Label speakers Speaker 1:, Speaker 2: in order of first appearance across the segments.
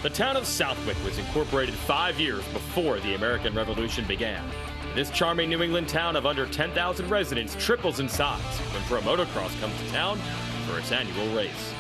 Speaker 1: The town of Southwick was incorporated 5 years before the American Revolution began. This charming New England town of under 10,000 residents triples in size when Pro Motocross comes to town for its annual race.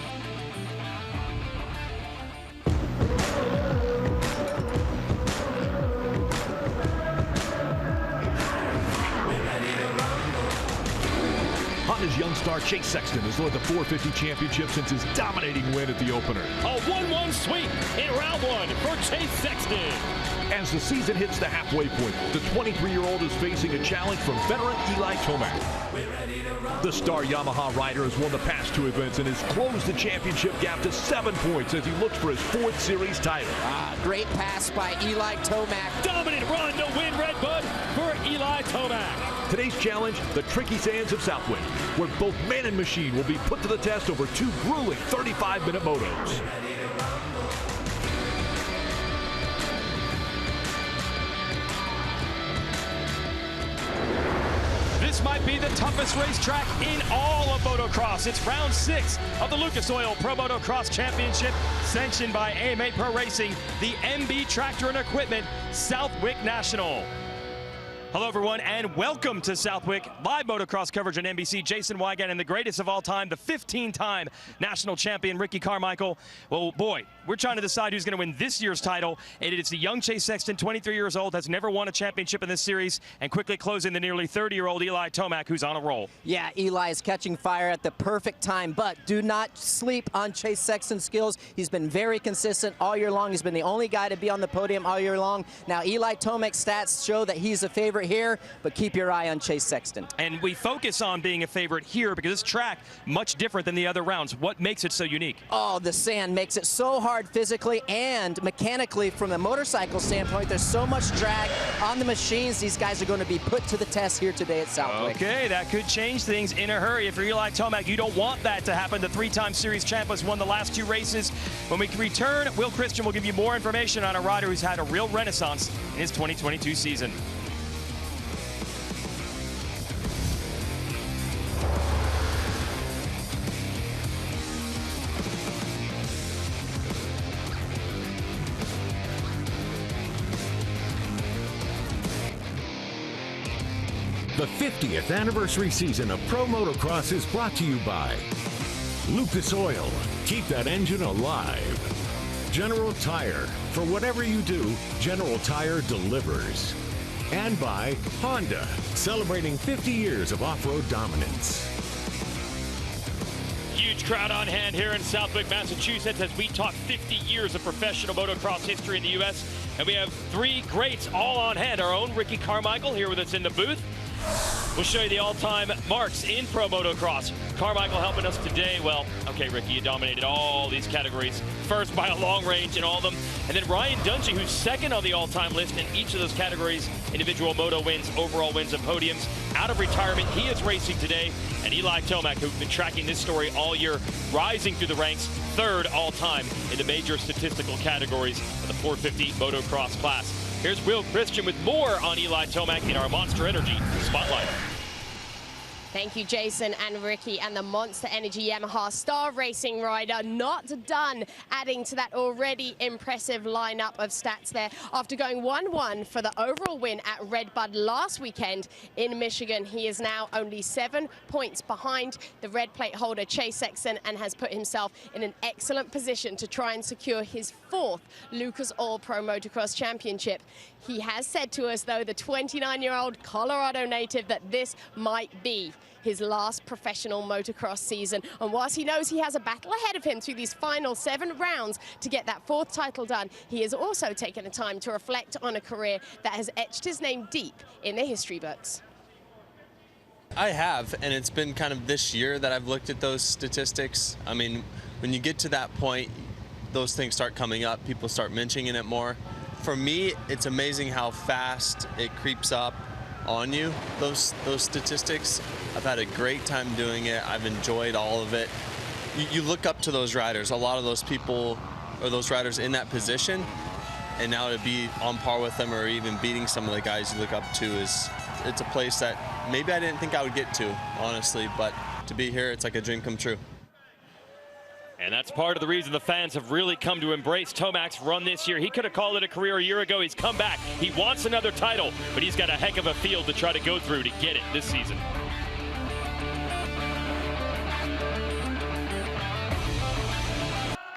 Speaker 2: Honda's young star Chase Sexton has led the 450 championship since his dominating win at the opener.
Speaker 1: A 1-1 sweep in round one for Chase Sexton.
Speaker 2: As the season hits the halfway point, the 23-year-old is facing a challenge from veteran Eli Tomac. The star Yamaha rider has won the past 2 events and has closed the championship gap to 7 points as he looks for his 4th series title.
Speaker 3: Great pass by Eli Tomac.
Speaker 1: Dominant run to win Redbud for Eli Tomac.
Speaker 2: Today's challenge, the tricky sands of Southwick, where both man and machine will be put to the test over 2 grueling 35-minute motos.
Speaker 1: This might be the toughest racetrack in all of motocross. It's round 6 of the Lucas Oil Pro Motocross Championship, sanctioned by AMA Pro Racing, the MB Tractor and Equipment Southwick National. Hello everyone and welcome to Southwick. Live motocross coverage on NBC. Jason Wygant and the greatest of all time, the 15-time national champion Ricky Carmichael. Well, boy, we're trying to decide who's going to win this year's title. And it's the young Chase Sexton, 23 years old, has never won a championship in this series, and quickly closing the nearly 30-year-old Eli Tomac, who's on a roll.
Speaker 3: Yeah, Eli is catching fire at the perfect time, but do not sleep on Chase Sexton's skills. He's been very consistent all year long. He's been the only guy to be on the podium all year long. Now, Eli Tomac's stats show that he's a favorite here, but keep your eye on Chase Sexton.
Speaker 1: And we focus on being a favorite here because this track, much different than the other rounds. What makes it so unique?
Speaker 3: Oh, the sand makes it so hard physically and mechanically from a motorcycle standpoint. There's so much drag on the machines. These guys are going to be put to the test here today at Southwick.
Speaker 1: Okay, that could change things in a hurry. If you're Eli Tomac, you don't want that to happen. The 3-time series champ has won the last 2 races. When we return, Will Christian will give you more information on a rider who's had a real renaissance in his 2022 season.
Speaker 4: The 50th anniversary season of Pro Motocross is brought to you by Lucas Oil. Keep that engine alive. General Tire. For whatever you do, General Tire delivers. And by Honda, celebrating 50 years of off-road dominance.
Speaker 1: Huge crowd on hand here in Southwick, Massachusetts, as we talk 50 years of professional motocross history in the U.S. And we have 3 greats all on hand. Our own Ricky Carmichael here with us in the booth. We'll show you the all-time marks in Pro Motocross. Carmichael helping us today. Well, okay, Ricky, you dominated all these categories. First by a long range in all of them. And then Ryan Dungey, who's second on the all-time list in each of those categories. Individual moto wins, overall wins, and podiums. Out of retirement, he is racing today. And Eli Tomac, who's been tracking this story all year, rising through the ranks, 3rd all-time in the major statistical categories of the 450 motocross class. Here's Will Christian with more on Eli Tomac in our Monster Energy Spotlight.
Speaker 5: Thank you, Jason and Ricky. And the Monster Energy Yamaha star racing rider not done adding to that already impressive lineup of stats there. After going 1-1 for the overall win at Redbud last weekend in Michigan, he is now only 7 points behind the red plate holder Chase Sexton and has put himself in an excellent position to try and secure his 4th Lucas Oil Pro Motocross Championship. He has said to us, though, the 29-year-old Colorado native, that this might be his last professional motocross season. And whilst he knows he has a battle ahead of him through these final 7 rounds to get that 4th title done, he has also taken the time to reflect on a career that has etched his name deep in the history books.
Speaker 6: I have, and it's been kind of this year that I've looked at those statistics. I mean, when you get to that point, those things start coming up, people start mentioning it more. For me, it's amazing how fast it creeps up on you, those statistics. I've had a great time doing it. I've enjoyed all of it. You look up to those riders, a lot of those people or those riders in that position, and now to be on par with them or even beating some of the guys you look up to it's a place that maybe I didn't think I would get to, honestly, but to be here, it's like a dream come true.
Speaker 1: And that's part of the reason the fans have really come to embrace Tomac's run this year. He could have called it a career a year ago. He's come back. He wants another title, but he's got a heck of a field to try to go through to get it this season.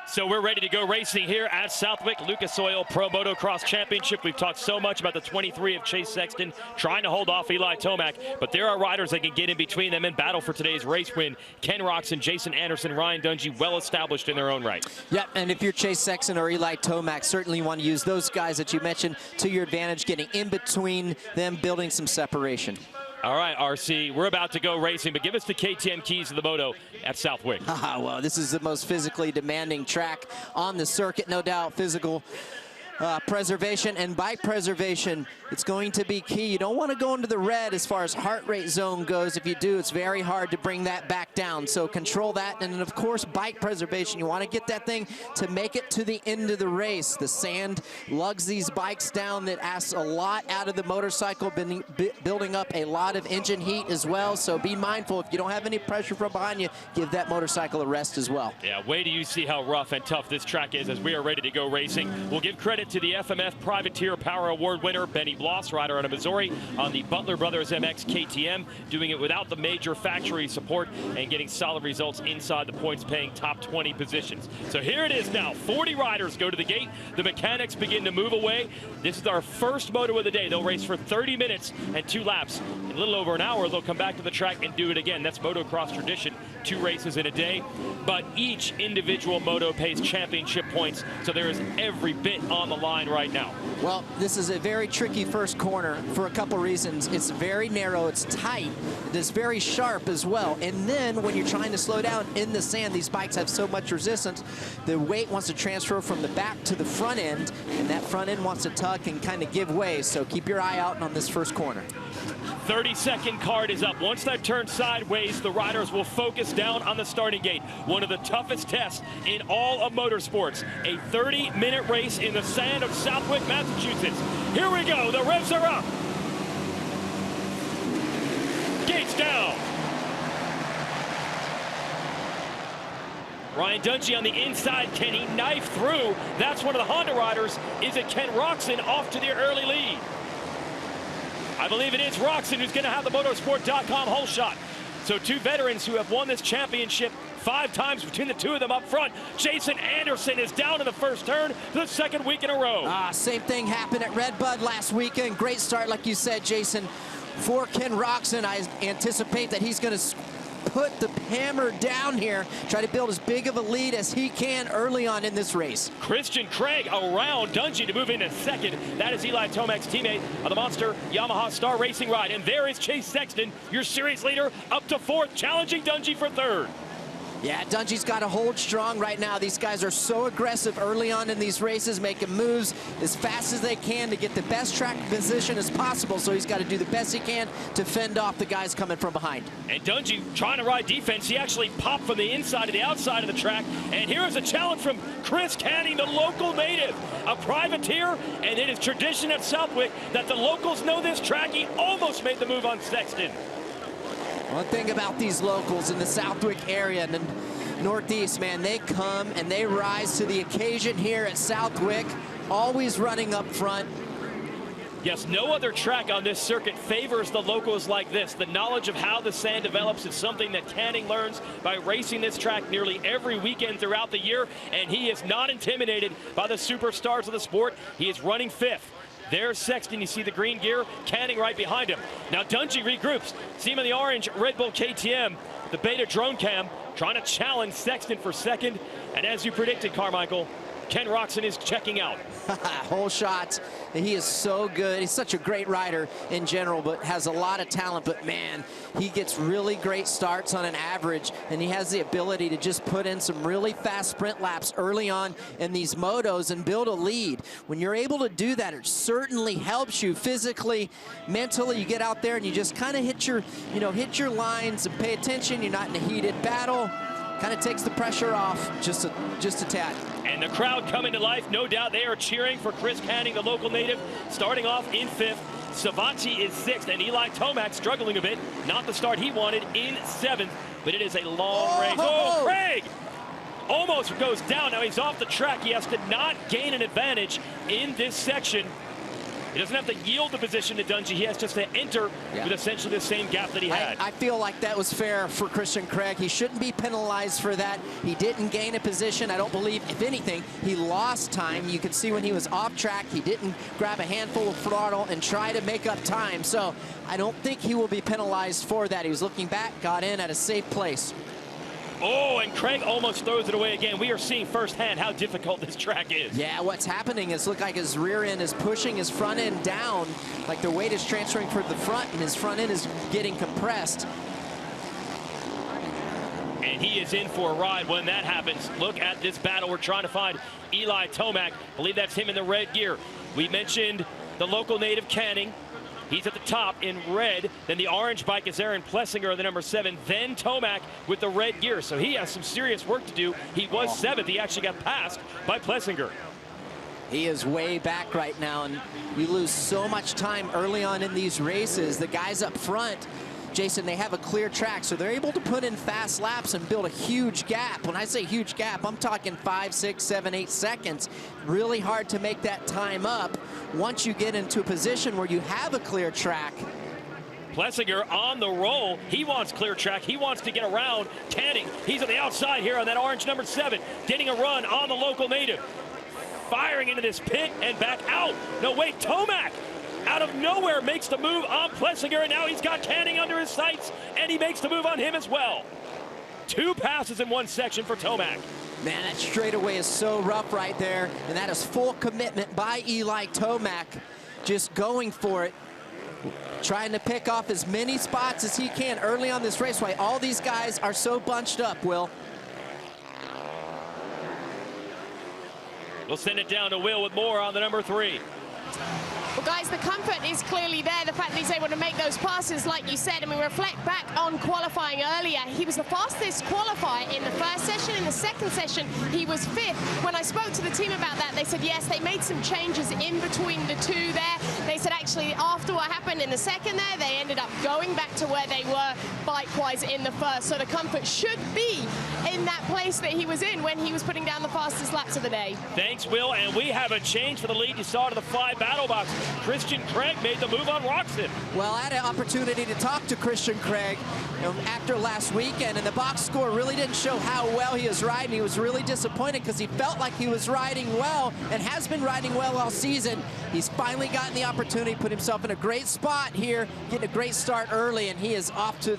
Speaker 1: So we're ready to go racing here at Southwick Lucas Oil Pro Motocross Championship. We've talked so much about the 23 of Chase Sexton trying to hold off Eli Tomac, but there are riders that can get in between them and battle for today's race win. Ken Roczen, Jason Anderson, Ryan Dungey, well established in their own right.
Speaker 3: Yep, and if you're Chase Sexton or Eli Tomac, certainly you want to use those guys that you mentioned to your advantage, getting in between them, building some separation.
Speaker 1: All right, RC, we're about to go racing, but give us the KTM keys to the Moto at Southwick.
Speaker 3: Well, this is the most physically demanding track on the circuit, no doubt. Physical preservation and bike preservation, it's going to be key. You don't want to go into the red as far as heart rate zone goes. If you do, it's very hard to bring that back down. So control that, and then of course bike preservation. You want to get that thing to make it to the end of the race. The sand lugs these bikes down. That asks a lot out of the motorcycle, building up a lot of engine heat as well. So be mindful, if you don't have any pressure from behind you, give that motorcycle a rest as well.
Speaker 1: Yeah, wait till you see how rough and tough this track is as we are ready to go racing. We'll give credit to the FMF Privateer Power Award winner, Benny Bloss, rider out of Missouri on the Butler Brothers MX KTM, doing it without the major factory support and getting solid results inside the points, paying top 20 positions. So here it is now. 40 riders go to the gate. The mechanics begin to move away. This is our first moto of the day. They'll race for 30 minutes and 2 laps. In a little over an hour, they'll come back to the track and do it again. That's motocross tradition, 2 races in a day. But each individual moto pays championship points, so there is every bit on the line right now.
Speaker 3: Well, this is a very tricky first corner for a couple reasons. It's very narrow, it's tight, it's very sharp as well. And then when you're trying to slow down in the sand, these bikes have so much resistance, the weight wants to transfer from the back to the front end, and that front end wants to tug and kind of give way. So keep your eye out on this first corner.
Speaker 1: 30-second card is up. Once that turns sideways, the riders will focus down on the starting gate. One of the toughest tests in all of motorsports. A 30-minute race in the sand of Southwick, Massachusetts. Here we go. The revs are up. Gates down. Ryan Dungey on the inside. Can he knife through? That's one of the Honda riders. Is it Ken Roczen off to the early lead? I believe it is Roczen who's going to have the motorsport.com whole shot. So 2 veterans who have won this championship 5 times between the 2 of them up front. Jason Anderson is down in the first turn the 2nd week in a row.
Speaker 3: Same thing happened at Red Bud last weekend. Great start, like you said, Jason. For Ken Roczen, I anticipate that he's going to put the hammer down here, try to build as big of a lead as he can early on in this race.
Speaker 1: Christian Craig around Dungey to move into 2nd. That is Eli Tomac's teammate of the Monster Yamaha Star Racing ride. And there is Chase Sexton, your series leader, up to 4th, challenging Dungey for 3rd.
Speaker 3: Yeah, Dungey's got to hold strong right now. These guys are so aggressive early on in these races, making moves as fast as they can to get the best track position as possible. So he's got to do the best he can to fend off the guys coming from behind.
Speaker 1: And Dungey trying to ride defense. He actually popped from the inside to the outside of the track. And here is a challenge from Chris Canning, the local native, a privateer. And it is tradition at Southwick that the locals know this track. He almost made the move on Sexton.
Speaker 3: One thing about these locals in the Southwick area and the Northeast, man, they come and they rise to the occasion here at Southwick, always running up front.
Speaker 1: Yes, no other track on this circuit favors the locals like this. The knowledge of how the sand develops is something that Canning learns by racing this track nearly every weekend throughout the year, and he is not intimidated by the superstars of the sport. He is running 5th. There's Sexton. You see the green gear. Canning right behind him. Now Dungey regroups. See him in the orange Red Bull KTM. The Beta drone cam trying to challenge Sexton for 2nd. And as you predicted, Carmichael, Ken Roczen is checking out.
Speaker 3: Whole shot. He is so good. He's such a great rider in general, but has a lot of talent. But man, he gets really great starts on an average, and he has the ability to just put in some really fast sprint laps early on in these motos and build a lead. When you're able to do that, it certainly helps you physically, mentally. You get out there and you just kind of hit your lines and pay attention. You're not in a heated battle. Kind of takes the pressure off just a tad.
Speaker 1: And the crowd coming to life, no doubt they are cheering for Chris Canning, the local native, starting off in 5th. Savati is 6th, and Eli Tomac struggling a bit. Not the start he wanted in 7th, but it is a long race. Oh, Craig! almost goes down. Now he's off the track. He has to not gain an advantage in this section. He doesn't have to yield the position to Dungey. He has just to enter with essentially the same gap that he had.
Speaker 3: I feel like that was fair for Christian Craig. He shouldn't be penalized for that. He didn't gain a position. I don't believe, if anything, he lost time. You can see when he was off track, he didn't grab a handful of throttle and try to make up time. So I don't think he will be penalized for that. He was looking back, got in at a safe place.
Speaker 1: Oh, and Craig almost throws it away again. We are seeing firsthand how difficult this track is.
Speaker 3: Yeah, what's happening is look like his rear end is pushing his front end down, like the weight is transferring for the front, and his front end is getting compressed.
Speaker 1: And he is in for a ride when that happens. Look at this battle. We're trying to find Eli Tomac. I believe that's him in the red gear. We mentioned the local native Canning. He's at the top in red. Then the orange bike is Aaron Plessinger, the number 7. Then Tomac with the red gear. So he has some serious work to do. He was 7th. He actually got passed by Plessinger.
Speaker 3: He is way back right now, and you lose so much time early on in these races. The guys up front, Jason, they have a clear track, so they're able to put in fast laps and build a huge gap. When I say huge gap, I'm talking 5, 6, 7, 8 seconds. Really hard to make that time up once you get into a position where you have a clear track.
Speaker 1: Plessinger on the roll. He wants clear track. He wants to get around Canning. He's on the outside here on that orange number 7, getting a run on the local native. Firing into this pit and back out. No, wait, Tomac out of nowhere makes the move on Plessinger, and now he's got Canning under his sights, and he makes the move on him as well. 2 passes in one section for Tomac.
Speaker 3: Man, that straightaway is so rough right there, and that is full commitment by Eli Tomac, just going for it, trying to pick off as many spots as he can early on this raceway. All these guys are so bunched up, Will.
Speaker 1: We'll send it down to Will with more on the number 3.
Speaker 5: Well, guys, the comfort is clearly there. The fact that he's able to make those passes, like you said, and we reflect back on qualifying earlier. He was the fastest qualifier in the first session. In the second session, he was 5th. When I spoke to the team about that, they said, yes, they made some changes in between the two there. They said, actually, after what happened in the second there, they ended up going back to where they were bike-wise in the first. So the comfort should be in that place that he was in when he was putting down the fastest laps of the day.
Speaker 1: Thanks, Will, and we have a change for the lead. You saw it in the 5 battle box. Christian Craig made the move on Roczen.
Speaker 3: Well, I had an opportunity to talk to Christian Craig after last weekend, and the box score really didn't show how well he was riding. He was really disappointed because he felt like he was riding well and has been riding well all season. He's finally gotten the opportunity, put himself in a great spot here, getting a great start early, and he is off to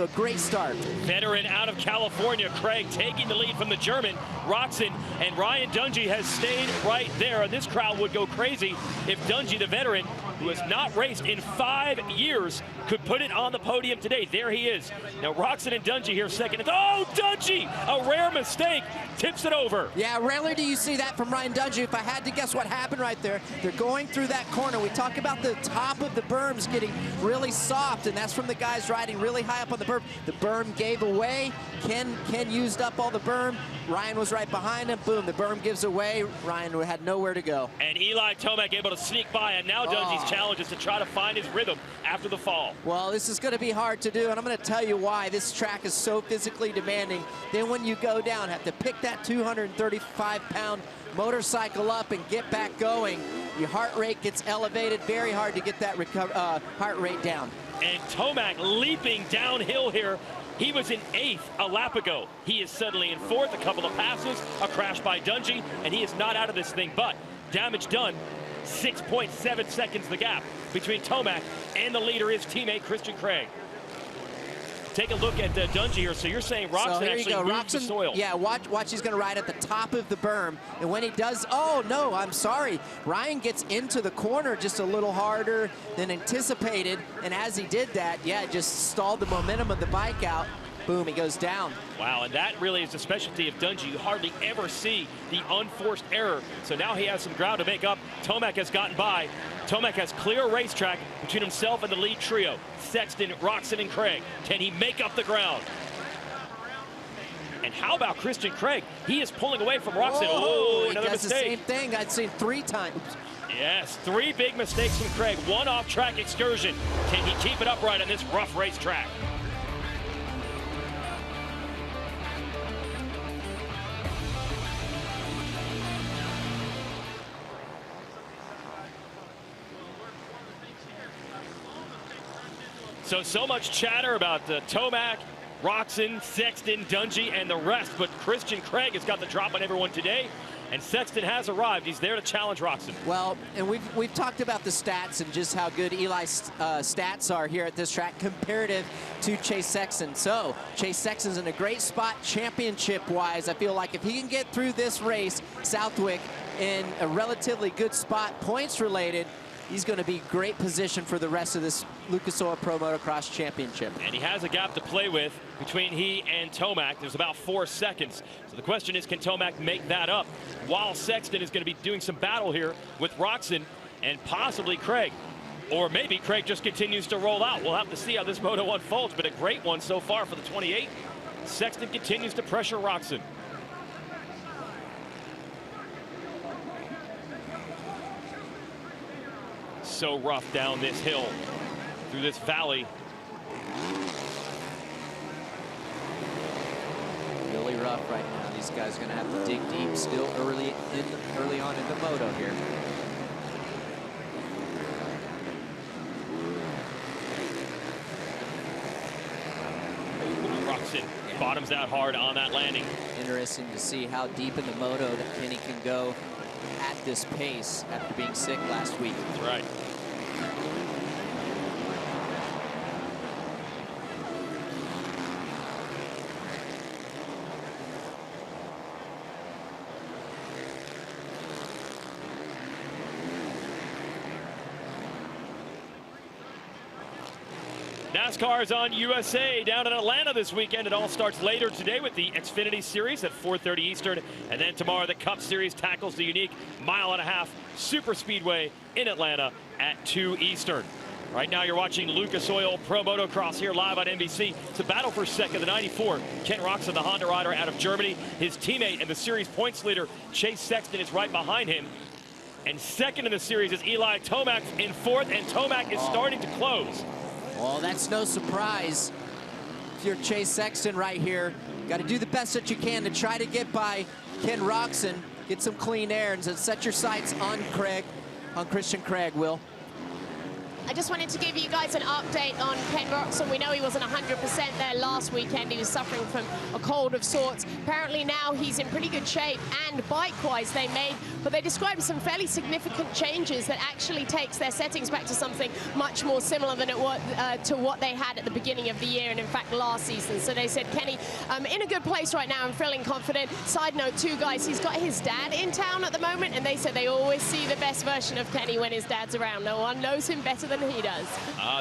Speaker 3: a great start.
Speaker 1: Veteran out of California, Craig taking the lead from the German, Roczen, and Ryan Dungey has stayed right there. And this crowd would go crazy if Dungey, the veteran, who has not raced in 5 years, could put it on the podium today. There he is. Now Roczen and Dungey here second. Oh, Dungey, a rare mistake, tips it over.
Speaker 3: Yeah, rarely do you see that from Ryan Dungey. If I had to guess what happened right there, they're going through that corner. We talk about the top of the berms getting really soft, and that's from the guys riding really high up on the berm. The berm gave away. Ken used up all the berm. Ryan was right behind him. Boom, the berm gives away. Ryan had nowhere to go.
Speaker 1: And Eli Tomac able to sneak by, and now Dungey's challenge is to try to find his rhythm after the fall.
Speaker 3: Well, this is going to be hard to do, and I'm going to tell you why. This track is so physically demanding. Then when you go down, have to pick that 235-pound motorcycle up and get back going. Your heart rate gets elevated. Very hard to get that heart rate down.
Speaker 1: And Tomac leaping downhill here. He was in 8th a lap ago. He is suddenly in 4th, a couple of passes, a crash by Dungey, and he is not out of this thing, but damage done. 6.7 seconds the gap between Tomac and the leader, his teammate Christian Craig. Take a look at Dungey here. So you're saying Roczen actually moved the soil.
Speaker 3: Yeah, watch he's going to ride at the top of the berm. And when he does, oh, no, I'm sorry. Ryan gets into the corner just a little harder than anticipated. And as he did that, yeah, it just stalled the momentum of the bike out. Boom, he goes down.
Speaker 1: Wow, and that really is the specialty of Dungey. You hardly ever see the unforced error. So now he has some ground to make up. Tomac has gotten by. Tomac has clear racetrack between himself and the lead trio. Sexton, Roczen, and Craig. Can he make up the ground? And how about Christian Craig? He is pulling away from Roczen. Oh, another mistake.
Speaker 3: The same thing I'd seen 3 times.
Speaker 1: Yes, 3 big mistakes from Craig. 1 off-track excursion. Can he keep it upright on this rough racetrack? So much chatter about Tomac, Roczen, Sexton, Dungey, and the rest, but Christian Craig has got the drop on everyone today, and Sexton has arrived. He's there to challenge Roczen.
Speaker 3: Well, and we've talked about the stats and just how good Eli's stats are here at this track comparative to Chase Sexton. So Chase Sexton's in a great spot championship-wise. I feel like if he can get through this race, Southwick, in a relatively good spot, points-related, he's going to be great position for the rest of this Lucas Oil Pro Motocross Championship.
Speaker 1: And he has a gap to play with between he and Tomac. There's about 4 seconds. So the question is, can Tomac make that up? While Sexton is going to be doing some battle here with Roczen and possibly Craig. Or maybe Craig just continues to roll out. We'll have to see how this moto unfolds, but a great one so far for the 28. Sexton continues to pressure Roczen. So rough down this hill, through this valley.
Speaker 3: Really rough right now. These guys are going to have to dig deep still early on in the moto here.
Speaker 1: Roczen bottoms out hard on that landing.
Speaker 3: Interesting to see how deep in the moto that Kenny can go at this pace after being sick last week.
Speaker 1: That's right. NASCAR is on USA down in Atlanta this weekend. It all starts later today with the Xfinity Series at 4:30 Eastern. And then tomorrow the Cup Series tackles the unique 1.5 mile super speedway in Atlanta at 2 Eastern. Right now you're watching Lucas Oil Pro Motocross here live on NBC. It's a battle for second, the 94. Ken Roczen, the Honda rider out of Germany. His teammate and the series points leader, Chase Sexton, is right behind him. And second in the series is Eli Tomac in fourth, and Tomac is starting to close.
Speaker 3: Well, that's no surprise. If you're Chase Sexton right here, got to do the best that you can to try to get by Ken Roczen, get some clean air, and set your sights on Christian Craig, Will.
Speaker 5: I just wanted to give you guys an update on Ken Roczen. We know he wasn't 100% there last weekend. He was suffering from a cold of sorts. Apparently now he's in pretty good shape, and bike-wise they described some fairly significant changes that actually takes their settings back to something much more similar than it was to what they had at the beginning of the year and in fact last season. So they said, Kenny, in a good place right now and feeling confident. Side note too, guys, he's got his dad in town at the moment, and they said they always see the best version of Kenny when his dad's around. No one knows him better than he does.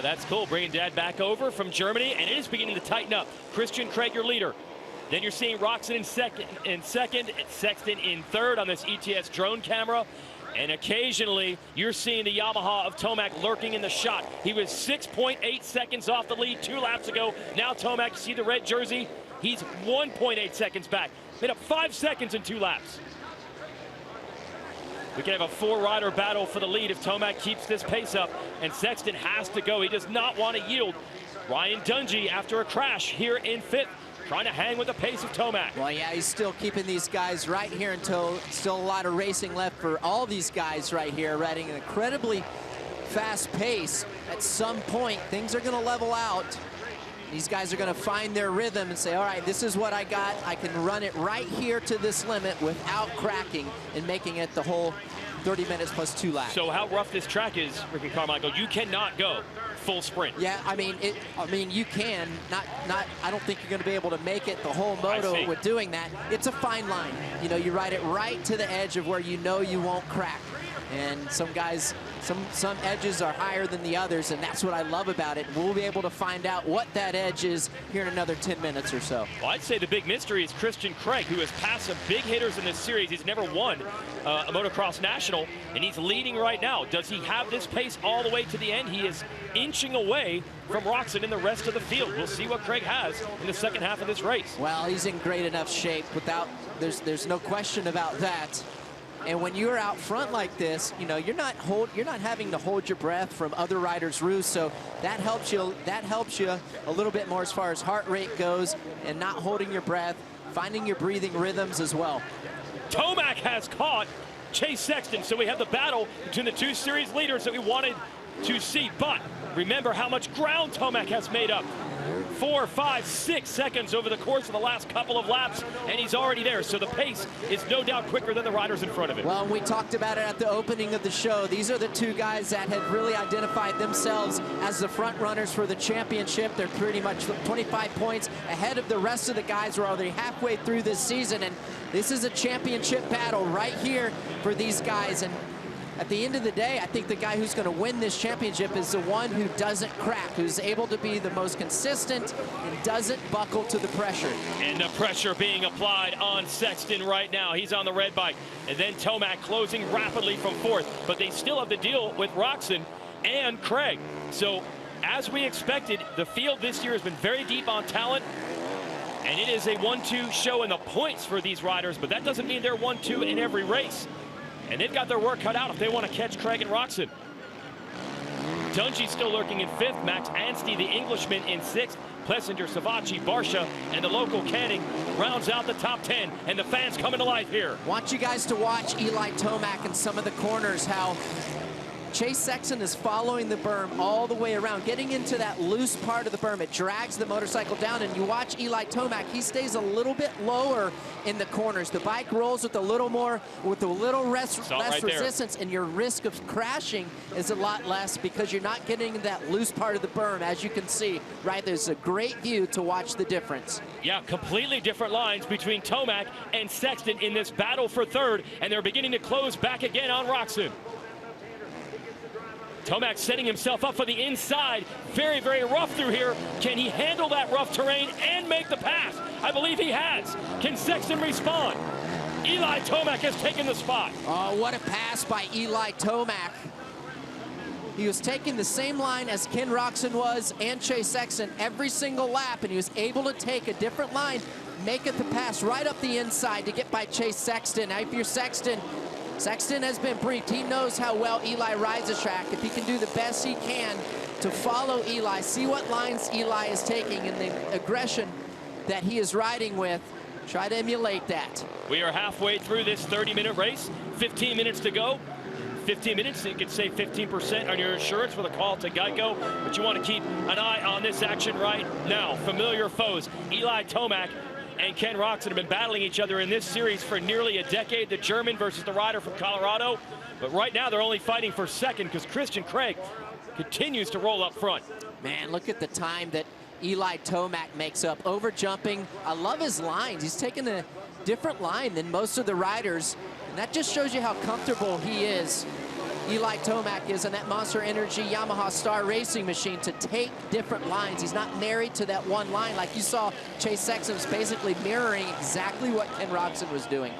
Speaker 1: That's cool, bringing Dad back over from Germany, and it is beginning to tighten up. Christian Craig, your leader. Then you're seeing Roczen in second, Sexton in third on this ETS drone camera. And occasionally, you're seeing the Yamaha of Tomac lurking in the shot. He was 6.8 seconds off the lead 2 laps ago. Now Tomac, you see the red jersey? He's 1.8 seconds back. Made up 5 seconds in 2 laps. We can have a 4-rider battle for the lead if Tomac keeps this pace up, and Sexton has to go. He does not want to yield. Ryan Dungey, after a crash here in 5th, trying to hang with the pace of Tomac.
Speaker 3: Well, yeah, he's still keeping these guys right here until still a lot of racing left for all these guys right here, riding an incredibly fast pace. At some point, things are going to level out. These guys are going to find their rhythm and say, all right, this is what I got. I can run it right here to this limit without cracking and making it the whole 30 minutes plus 2 laps.
Speaker 1: So how rough this track is, Ricky Carmichael, you cannot go full sprint.
Speaker 3: Yeah, I mean, you can. I don't think you're going to be able to make it the whole moto with doing that. It's a fine line. You know, you ride it right to the edge of where you know you won't crack. And some guys, some edges are higher than the others, and that's what I love about it. We'll be able to find out what that edge is here in another 10 minutes or so.
Speaker 1: Well, I'd say the big mystery is Christian Craig, who has passed some big hitters in this series. He's never won a Motocross National, and he's leading right now. Does he have this pace all the way to the end? He is inching away from Roczen in the rest of the field. We'll see what Craig has in the second half of this race.
Speaker 3: Well, he's in great enough shape. There's no question about that. And when you're out front like this, you know, you're not having to hold your breath from other riders' roofs, so that helps you a little bit more as far as heart rate goes, and not holding your breath, finding your breathing rhythms as well.
Speaker 1: Tomac has caught Chase Sexton, so we have the battle between the 2 series leaders that we wanted to see, but Remember how much ground Tomac has made up. 4, 5, 6 seconds over the course of the last couple of laps, and he's already there. So the pace is no doubt quicker than the riders in front of him.
Speaker 3: Well, we talked about it at the opening of the show. These are the two guys that had really identified themselves as the front runners for the championship. They're pretty much 25 points ahead of the rest of the guys who are already halfway through this season, and this is a championship battle right here for these guys. And at the end of the day, I think the guy who's going to win this championship is the one who doesn't crack, who's able to be the most consistent and doesn't buckle to the pressure.
Speaker 1: And the pressure being applied on Sexton right now. He's on the red bike. And then Tomac closing rapidly from fourth. But they still have to deal with Roczen and Craig. So, as we expected, the field this year has been very deep on talent. And it is a 1-2 show in the points for these riders. But that doesn't mean they're 1-2 in every race. And they've got their work cut out if they want to catch Craig and Roczen. Dungey's still lurking in fifth. Max Anstey, the Englishman, in sixth. Plessinger, Savachi, Barsha, and the local Canning rounds out the top 10. And the fans coming to life here.
Speaker 3: Want you guys to watch Eli Tomac in some of the corners, how Chase Sexton is following the berm all the way around, getting into that loose part of the berm. It drags the motorcycle down, and you watch Eli Tomac, he stays a little bit lower in the corners. The bike rolls with a little less resistance, and your risk of crashing is a lot less because you're not getting in that loose part of the berm. As you can see, right, there's a great view to watch the difference.
Speaker 1: Yeah, completely different lines between Tomac and Sexton in this battle for third, and they're beginning to close back again on Roczen. Tomac setting himself up for the inside. Very, very rough through here. Can he handle that rough terrain and make the pass? I believe he has. Can Sexton respond? Eli Tomac has taken the spot.
Speaker 3: Oh, what a pass by Eli Tomac. He was taking the same line as Ken Roczen was and Chase Sexton every single lap, and he was able to take a different line, make it the pass right up the inside to get by Chase Sexton. Now, if you're Sexton has been briefed. He knows how well Eli rides the track. If he can do the best he can to follow Eli, see what lines Eli is taking and the aggression that he is riding with, try to emulate that.
Speaker 1: We are halfway through this 30-minute race. 15 minutes to go. 15 minutes, you can save 15% on your insurance with a call to Geico, but you want to keep an eye on this action right now. Familiar foes, Eli Tomac and Ken Roczen have been battling each other in this series for nearly a decade. The German versus the rider from Colorado. But right now they're only fighting for second because Christian Craig continues to roll up front.
Speaker 3: Man, look at the time that Eli Tomac makes up. Over jumping. I love his lines. He's taking a different line than most of the riders. And that just shows you how comfortable he is. Eli Tomac is in that Monster Energy Yamaha Star Racing machine to take different lines. He's not married to that one line like you saw Chase Sexton was basically mirroring exactly what Ken Roczen was doing.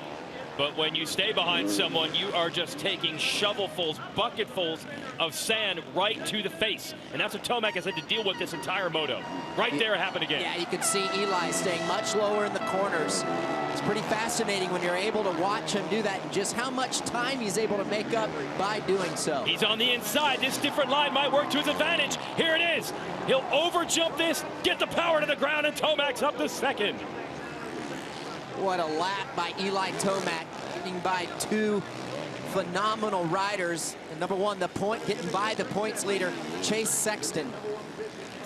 Speaker 1: But when you stay behind someone, you are just taking shovelfuls, bucketfuls of sand right to the face. And that's what Tomac has had to deal with this entire moto. Right there it happened again.
Speaker 3: Yeah, you can see Eli staying much lower in the corners. It's pretty fascinating when you're able to watch him do that and just how much time he's able to make up by doing so.
Speaker 1: He's on the inside. This different line might work to his advantage. Here it is. He'll overjump this, get the power to the ground, and Tomac's up to second.
Speaker 3: What a lap by Eli Tomac, getting by two phenomenal riders. And number one, getting by the points leader, Chase Sexton.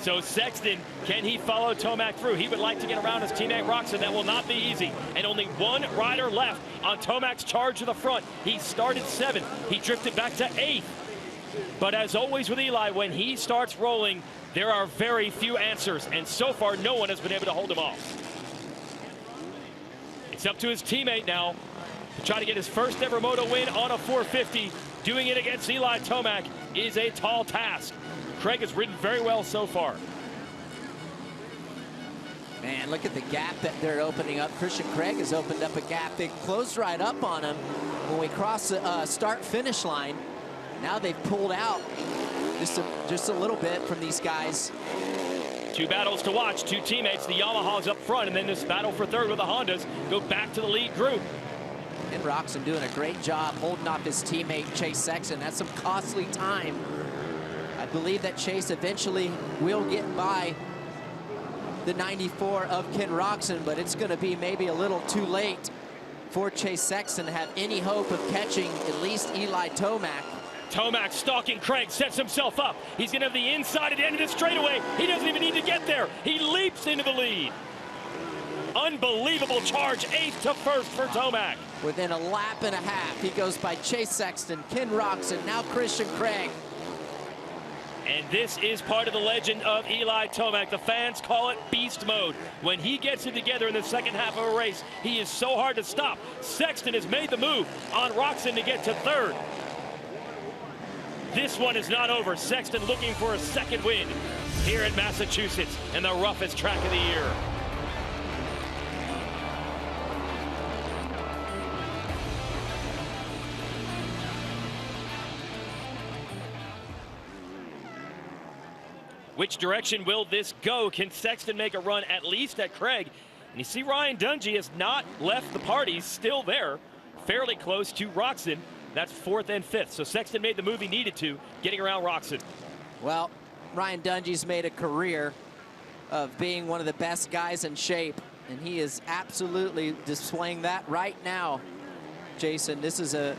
Speaker 1: So Sexton, can he follow Tomac through? He would like to get around his teammate Roczen. That will not be easy. And only one rider left on Tomac's charge to the front. He started 7th. He drifted back to 8th. But as always with Eli, when he starts rolling, there are very few answers. And so far, no one has been able to hold him off. It's up to his teammate now to try to get his first ever moto win on a 450. Doing it against Eli Tomac is a tall task. Craig has ridden very well so far.
Speaker 3: Man, look at the gap that they're opening up. Christian Craig has opened up a gap. They closed right up on him when we crossed the start-finish line. Now they've pulled out just a little bit from these guys.
Speaker 1: Two battles to watch, two teammates, the Yamahas up front, and then this battle for third with the Hondas go back to the lead group.
Speaker 3: And Roczen doing a great job holding off his teammate Chase Sexton. That's some costly time. I believe that Chase eventually will get by the 94 of Ken Roczen, but it's going to be maybe a little too late for Chase Sexton to have any hope of catching at least Eli Tomac.
Speaker 1: Tomac stalking Craig, sets himself up. He's going to have the inside at the end of the straightaway. He doesn't even need to get there. He leaps into the lead. Unbelievable charge, 8th to 1st for Tomac.
Speaker 3: Within a lap and a half, he goes by Chase Sexton, Ken Roczen, now Christian Craig.
Speaker 1: And this is part of the legend of Eli Tomac. The fans call it beast mode. When he gets it together in the second half of a race, he is so hard to stop. Sexton has made the move on Roczen to get to 3rd. This one is not over. Sexton looking for a second win here in Massachusetts in the roughest track of the year. Which direction will this go? Can Sexton make a run at least at Craig? And you see Ryan Dungey has not left the party. He's still there, fairly close to Roczen. That's 4th and 5th. So Sexton made the move he needed to, getting around Roczen.
Speaker 3: Well, Ryan Dungey's made a career of being one of the best guys in shape, and he is absolutely displaying that right now. Jason, this is a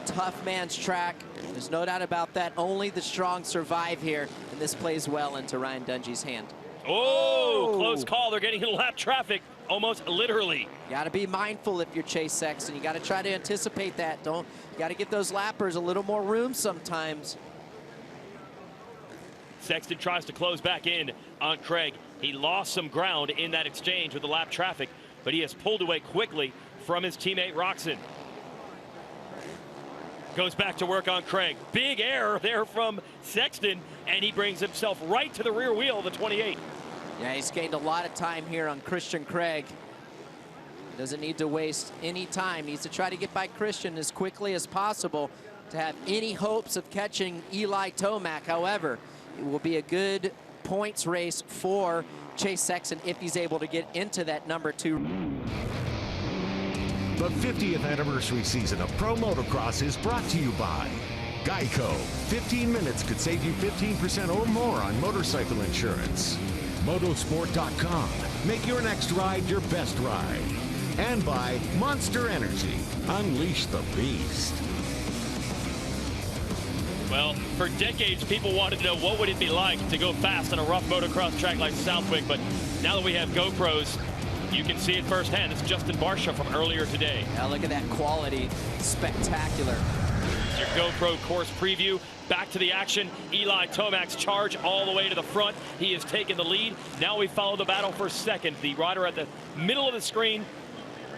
Speaker 3: tough man's track. There's no doubt about that. Only the strong survive here, and this plays well into Ryan Dungey's hand.
Speaker 1: Oh, close call. They're getting in lap traffic, almost literally.
Speaker 3: You got to be mindful if you're Chase Sexton. You got to try to anticipate that. You got to give those lappers a little more room sometimes.
Speaker 1: Sexton tries to close back in on Craig. He lost some ground in that exchange with the lap traffic, but he has pulled away quickly from his teammate Roczen. Goes back to work on Craig. Big error there from Sexton, and he brings himself right to the rear wheel of the 28.
Speaker 3: Yeah, he's gained a lot of time here on Christian Craig. He doesn't need to waste any time. He needs to try to get by Christian as quickly as possible to have any hopes of catching Eli Tomac. However, it will be a good points race for Chase Sexton if he's able to get into that number 2.
Speaker 4: The 50th anniversary season of Pro Motocross is brought to you by Geico. 15 minutes could save you 15% or more on motorcycle insurance. Motosport.com. Make your next ride your best ride. And by Monster Energy. Unleash the beast.
Speaker 1: Well, for decades, people wanted to know what would it be like to go fast on a rough motocross track like Southwick, but now that we have GoPros, you can see it firsthand. It's Justin Barsha from earlier today.
Speaker 3: Now look at that quality. Spectacular.
Speaker 1: Your GoPro course preview. Back to the action. Eli Tomac's charge all the way to the front. He has taken the lead. Now we follow the battle for second. The rider at the middle of the screen,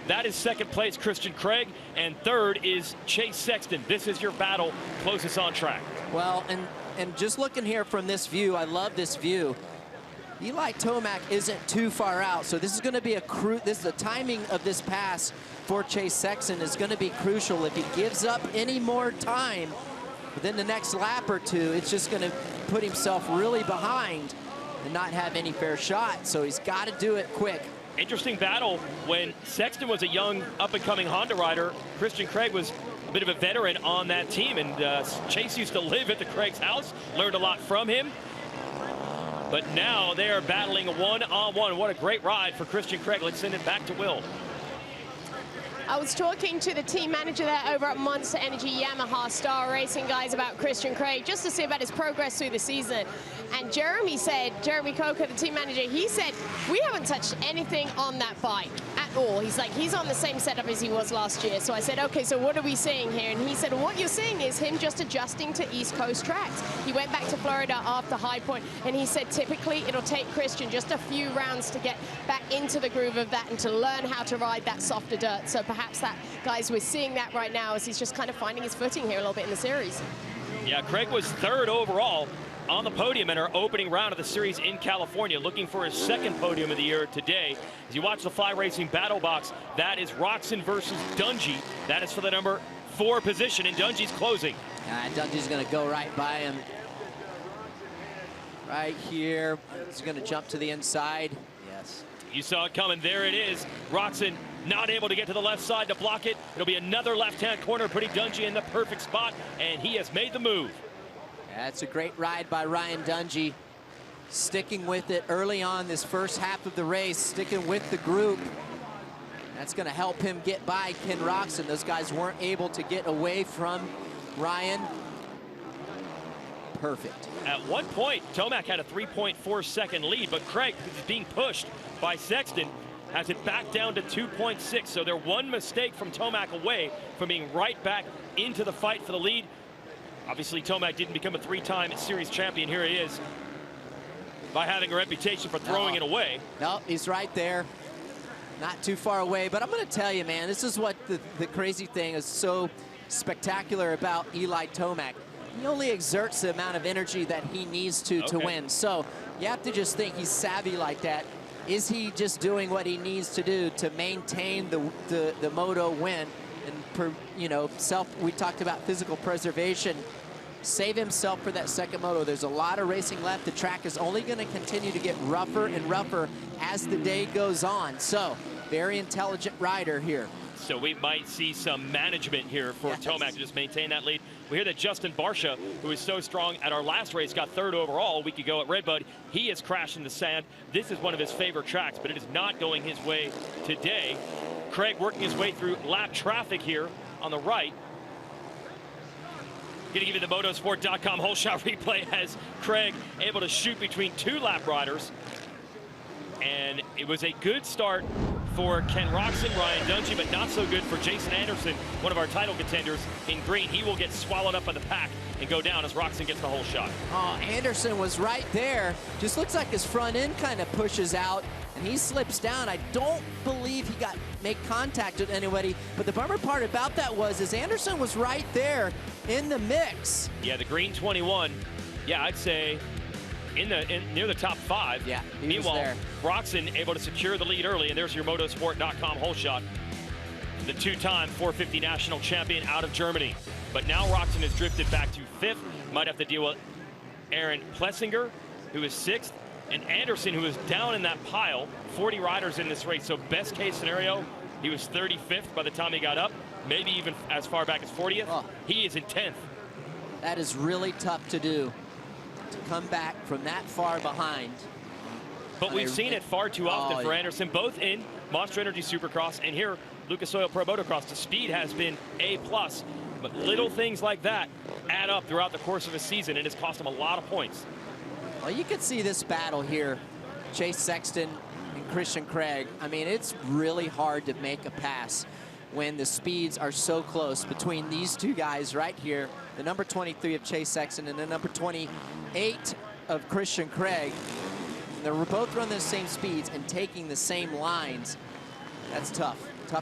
Speaker 1: that is second place, Christian Craig. And third is Chase Sexton. This is your battle closest on track.
Speaker 3: Well, and just looking here from this view, I love this view. Eli Tomac isn't too far out, so this is going to be the timing of this pass for Chase Sexton is going to be crucial. If he gives up any more time within the next lap or two, it's just going to put himself really behind and not have any fair shot. So he's got to do it quick.
Speaker 1: Interesting battle. When Sexton was a young up-and-coming Honda rider, Christian Craig was a bit of a veteran on that team, and Chase used to live at the Craig's house, learned a lot from him. But now they are battling one-on-one. What a great ride for Christian Craig. Let's send it back to Will.
Speaker 5: I was talking to the team manager there over at Monster Energy Yamaha Star Racing guys about Christian Craig, just to see about his progress through the season. And Jeremy Coker, the team manager, he said, we haven't touched anything on that bike at all. He's like, he's on the same setup as he was last year. So I said, okay, so what are we seeing here? And he said, what you're seeing is him just adjusting to East Coast tracks. He went back to Florida after High Point, and he said typically it'll take Christian just a few rounds to get back into the groove of that and to learn how to ride that softer dirt. So perhaps that, guys, we're seeing that right now as he's just kind of finding his footing here a little bit in the series.
Speaker 1: Yeah, Craig was third overall on the podium in our opening round of the series in California, looking for his second podium of the year today. As you watch the Fly Racing Battle Box, that is Roczen versus Dungey. That is for the number 4 position, and Dungey's closing.
Speaker 3: Dungey's going to go right by him. Right here. He's going to jump to the inside. Yes.
Speaker 1: You saw it coming. There it is. Roczen not able to get to the left side to block it. It'll be another left-hand corner, putting Dungey in the perfect spot, and he has made the move.
Speaker 3: That's a great ride by Ryan Dungey. Sticking with it early on this first half of the race, sticking with the group. That's going to help him get by Ken Roczen. Those guys weren't able to get away from Ryan. perfect.
Speaker 1: At one point, Tomac had a 3.4-second lead, but Craig, who's being pushed by Sexton, has it back down to 2.6. So they're one mistake from Tomac away from being right back into the fight for the lead. Obviously, Tomac didn't become a 3-time series champion. Here he is, by having a reputation for throwing it away.
Speaker 3: No, he's right there. Not too far away, but I'm going to tell you, man, this is what the crazy thing is so spectacular about Eli Tomac. He only exerts the amount of energy that he needs to win. So you have to just think he's savvy like that. Is he just doing what he needs to do to maintain the Moto win? And, we talked about physical preservation. Save himself for that second Moto. There's a lot of racing left. The track is only going to continue to get rougher and rougher as the day goes on. So, very intelligent rider here.
Speaker 1: So we might see some management here for Tomac to just maintain that lead. We hear that Justin Barcia, who was so strong at our last race, got 3rd overall a week ago at Redbud. He has crashed in the sand. This is one of his favorite tracks, but it is not going his way today. Craig working his way through lap traffic here on the right. Gonna give you the motosport.com whole shot replay as Craig able to shoot between 2 lap riders. And it was a good start for Ken Roxon, Ryan Dungey, but not so good for Jason Anderson, one of our title contenders in green. He will get swallowed up by the pack and go down as Roxon gets the whole shot.
Speaker 3: Oh, Anderson was right there. Just looks like his front end kind of pushes out and he slips down. I don't believe he made contact with anybody, but the bummer part about that was Anderson was right there in the mix.
Speaker 1: Yeah, the green 21. Yeah, I'd say near the top 5.
Speaker 3: Yeah,
Speaker 1: meanwhile, Roxon able to secure the lead early, and there's your motosport.com whole shot. The 2-time 450 national champion out of Germany. But now Roxon has drifted back to 5th. Might have to deal with Aaron Plessinger, who is 6th, and Anderson, who is down in that pile. 40 riders in this race, so best case scenario, he was 35th by the time he got up, maybe even as far back as 40th. Oh. He is in 10th.
Speaker 3: That is really tough to do, to come back from that far behind.
Speaker 1: But we've seen it far too often for Anderson, both in Monster Energy Supercross and here Lucas Oil Pro Motocross. The speed has been A+, but little things like that add up throughout the course of a season, and it's cost him a lot of points.
Speaker 3: Well, you can see this battle here, Chase Sexton and Christian Craig. I mean, it's really hard to make a pass when the speeds are so close between these two guys right here, the number 23 of Chase Sexton and the number 28 of Christian Craig. They're both running the same speeds and taking the same lines. That's tough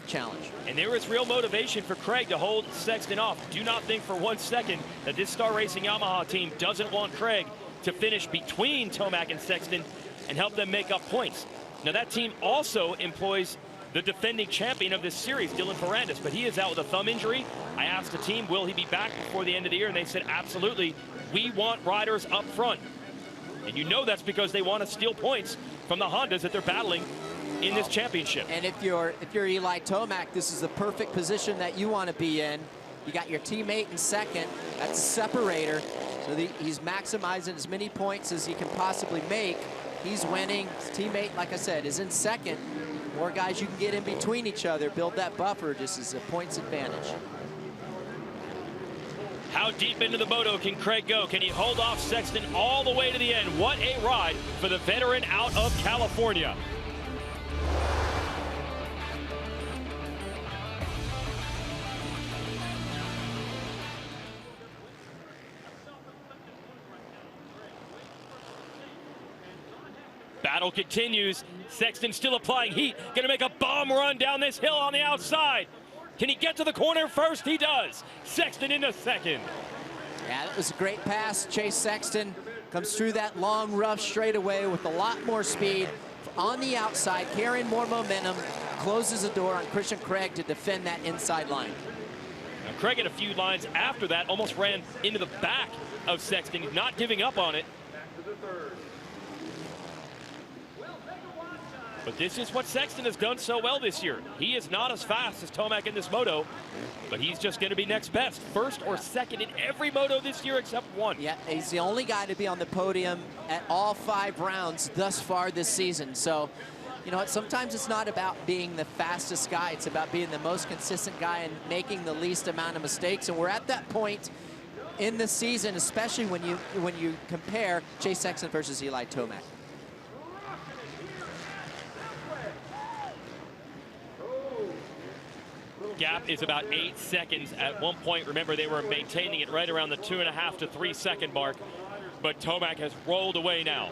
Speaker 3: challenge.
Speaker 1: And there is real motivation for Craig to hold Sexton off. Do not think for 1 second that this Star Racing Yamaha team doesn't want Craig to finish between Tomac and Sexton and help them make up points. Now that team also employs the defending champion of this series, Dylan Ferrandis, but he is out with a thumb injury. I asked the team, will he be back before the end of the year? And they said, absolutely. We want riders up front. And you know that's because they want to steal points from the Hondas that they're battling in this championship.
Speaker 3: And if you're Eli Tomac, this is the perfect position that you want to be in. You got your teammate in second. That's a separator. So he's maximizing as many points as he can possibly make. He's winning. His teammate, like I said, is in second. More guys you can get in between each other, build that buffer just as a points advantage.
Speaker 1: How deep into the moto can Craig go? Can he hold off Sexton all the way to the end? What a ride for the veteran out of California. Battle continues. Sexton still applying heat. Gonna make a bomb run down this hill on the outside. Can he get to the corner first? He does. Sexton into second.
Speaker 3: Yeah, that was a great pass. Chase Sexton comes through that long, rough straightaway with a lot more speed on the outside, carrying more momentum, closes the door on Christian Craig to defend that inside line.
Speaker 1: Now, Craig had a few lines after that, almost ran into the back of Sexton. He's not giving up on it. But this is what Sexton has done so well this year. He is not as fast as Tomac in this moto, but he's just going to be next best. First or second in every moto this year except one.
Speaker 3: Yeah, he's the only guy to be on the podium at all 5 rounds thus far this season. So, you know what, sometimes it's not about being the fastest guy. It's about being the most consistent guy and making the least amount of mistakes. And we're at that point in the season, especially when you compare Chase Sexton versus Eli Tomac.
Speaker 1: Gap is about 8 seconds at one point. Remember, they were maintaining it right around the 2.5 to 3 second mark, but Tomac has rolled away now.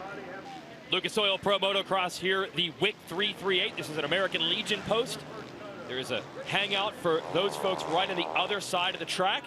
Speaker 1: Lucas Oil Pro Motocross here, the WIC 338. This is an American Legion post. There is a hangout for those folks right on the other side of the track.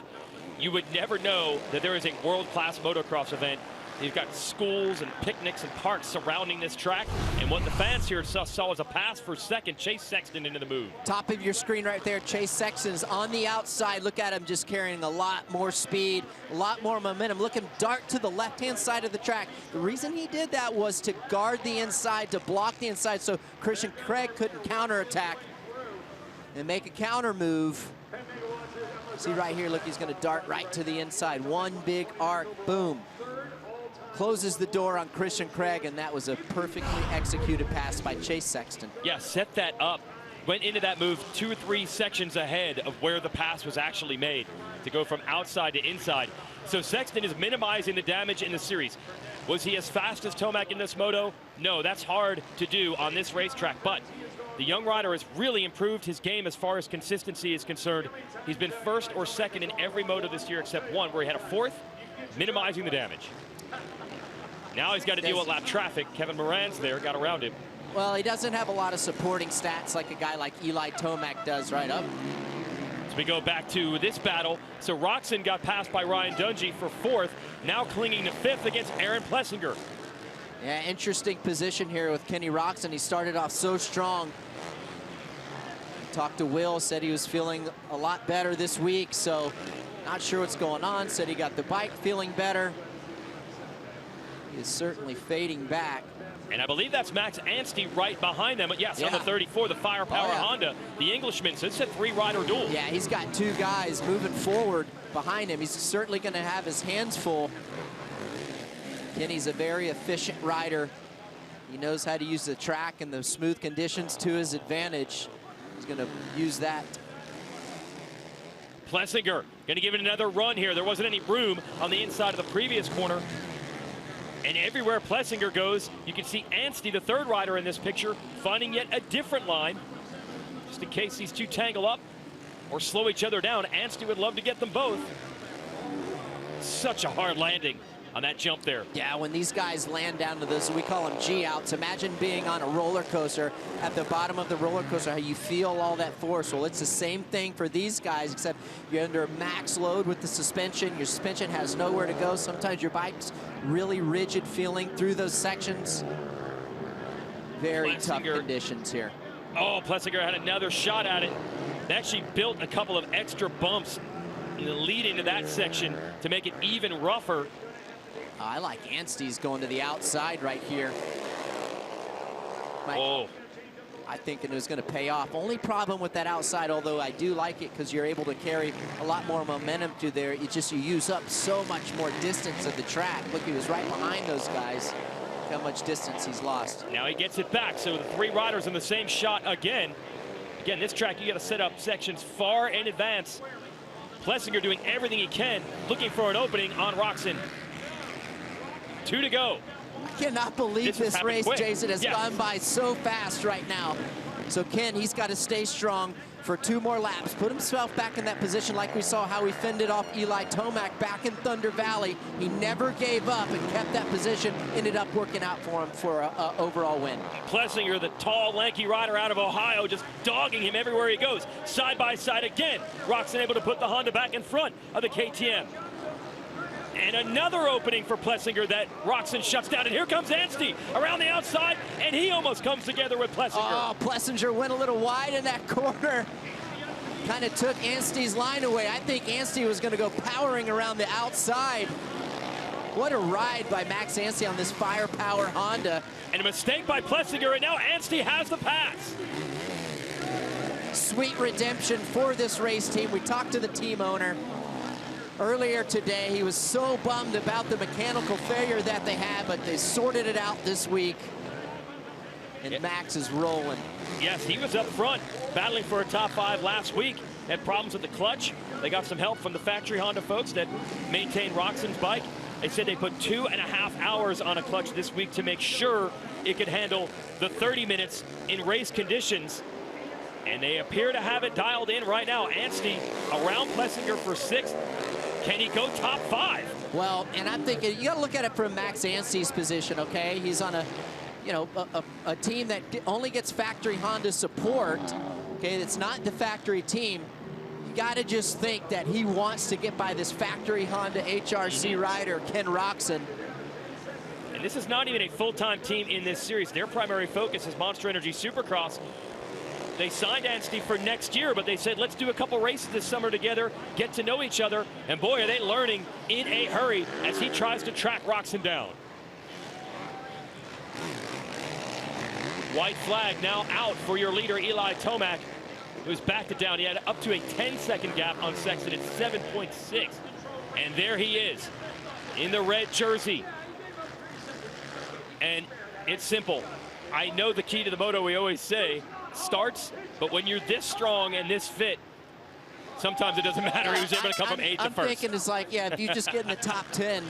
Speaker 1: You would never know that there is a world-class motocross event. You've got schools and picnics and parks surrounding this track. And what the fans here saw was a pass for second. Chase Sexton into the move.
Speaker 3: Top of your screen right there, Chase Sexton's on the outside. Look at him just carrying a lot more speed, a lot more momentum. Look him dart to the left-hand side of the track. The reason he did that was to guard the inside, to block the inside so Christian Craig couldn't counterattack and make a counter move. See right here, look, he's gonna dart right to the inside. One big arc, boom. Closes the door on Christian Craig, and that was a perfectly executed pass by Chase Sexton.
Speaker 1: Yeah, set that up. Went into that move 2 or 3 sections ahead of where the pass was actually made to go from outside to inside. So Sexton is minimizing the damage in the series. Was he as fast as Tomac in this moto? No, that's hard to do on this racetrack, but the young rider has really improved his game as far as consistency is concerned. He's been first or second in every moto this year except one where he had a 4th, minimizing the damage. Now he's got to deal with lap traffic. Kevin Moran's there, got around him.
Speaker 3: Well, he doesn't have a lot of supporting stats like a guy like Eli Tomac does right up.
Speaker 1: So we go back to this battle. So Roxon got passed by Ryan Dungey for 4th, now clinging to 5th against Aaron Plessinger.
Speaker 3: Yeah, interesting position here with Kenny Roxon. He started off so strong. Talked to Will, said he was feeling a lot better this week, so not sure what's going on. Said he got the bike feeling better. He is certainly fading back.
Speaker 1: And I believe that's Max Anstey right behind them. But yes, on the 34, the Firepower Honda, the Englishman. So it's a 3-rider duel.
Speaker 3: Yeah, he's got 2 guys moving forward behind him. He's certainly going to have his hands full. Kenny's a very efficient rider. He knows how to use the track and the smooth conditions to his advantage. He's going to use that.
Speaker 1: Plessinger going to give it another run here. There wasn't any room on the inside of the previous corner. And everywhere Plessinger goes, you can see Anstey, the 3rd rider in this picture, finding yet a different line. Just in case these two tangle up or slow each other down, Anstey would love to get them both. Such a hard landing on that jump there.
Speaker 3: Yeah, when these guys land down to this, we call them G-outs. Imagine being on a roller coaster, at the bottom of the roller coaster, how you feel all that force. Well, it's the same thing for these guys, except you're under max load with the suspension. Your suspension has nowhere to go. Sometimes your bike's really rigid feeling through those sections. Very tough conditions here.
Speaker 1: Oh, Plessinger had another shot at it. They actually built a couple of extra bumps in the lead into that section to make it even rougher.
Speaker 3: I like Anstey's going to the outside right here. I think it was going to pay off. Only problem with that outside, although I do like it because you're able to carry a lot more momentum through there. It's just you use up so much more distance of the track. Look, he was right behind those guys. Look how much distance he's lost.
Speaker 1: Now he gets it back. So the 3 riders in the same shot again. Again, this track, you got to set up sections far in advance. Plessinger doing everything he can, looking for an opening on Roxon. 2 to go.
Speaker 3: I cannot believe this race, quick. Jason, has gone by so fast right now. So Ken, he's got to stay strong for 2 more laps. Put himself back in that position like we saw how he fended off Eli Tomac back in Thunder Valley. He never gave up and kept that position. Ended up working out for him for an overall win.
Speaker 1: Plessinger, the tall, lanky rider out of Ohio, just dogging him everywhere he goes. Side by side again. Roxon able to put the Honda back in front of the KTM. And another opening for Plessinger that Roxon shuts down. And here comes Anstey around the outside, and he almost comes together with Plessinger.
Speaker 3: Oh, Plessinger went a little wide in that corner. Kind of took Anstey's line away. I think Anstey was going to go powering around the outside. What a ride by Max Anstey on this Firepower Honda.
Speaker 1: And a mistake by Plessinger, and now Anstey has the pass.
Speaker 3: Sweet redemption for this race team. We talked to the team owner earlier today. He was so bummed about the mechanical failure that they had, but they sorted it out this week. And Max is rolling.
Speaker 1: Yes, he was up front, battling for a top 5 last week. Had problems with the clutch, They got some help from the factory Honda folks that maintain Roczen's bike. They said they put 2.5 hours on a clutch this week to make sure it could handle the 30 minutes in race conditions. And they appear to have it dialed in right now. Anstey around Plessinger for 6th. Can he go top 5?
Speaker 3: Well, and I'm thinking, you got to look at it from Max Anstey's position, okay? He's on a team that only gets factory Honda support, okay? It's not the factory team. You got to just think that he wants to get by this factory Honda HRC rider, Ken Roczen.
Speaker 1: And this is not even a full-time team in this series. Their primary focus is Monster Energy Supercross. They signed Anstey for next year, but they said, let's do a couple races this summer together, get to know each other, and boy, are they learning in a hurry as he tries to track Roczen down. White flag now out for your leader, Eli Tomac, who's backed it down. He had up to a 10-second gap on Sexton at 7.6. And there he is in the red jersey. And it's simple. I know the key to the moto, we always say, starts, but when you're this strong and this fit, sometimes it doesn't matter who's able to come from 8th to 1st.
Speaker 3: I'm thinking it's like, yeah, if you just get in the top 10.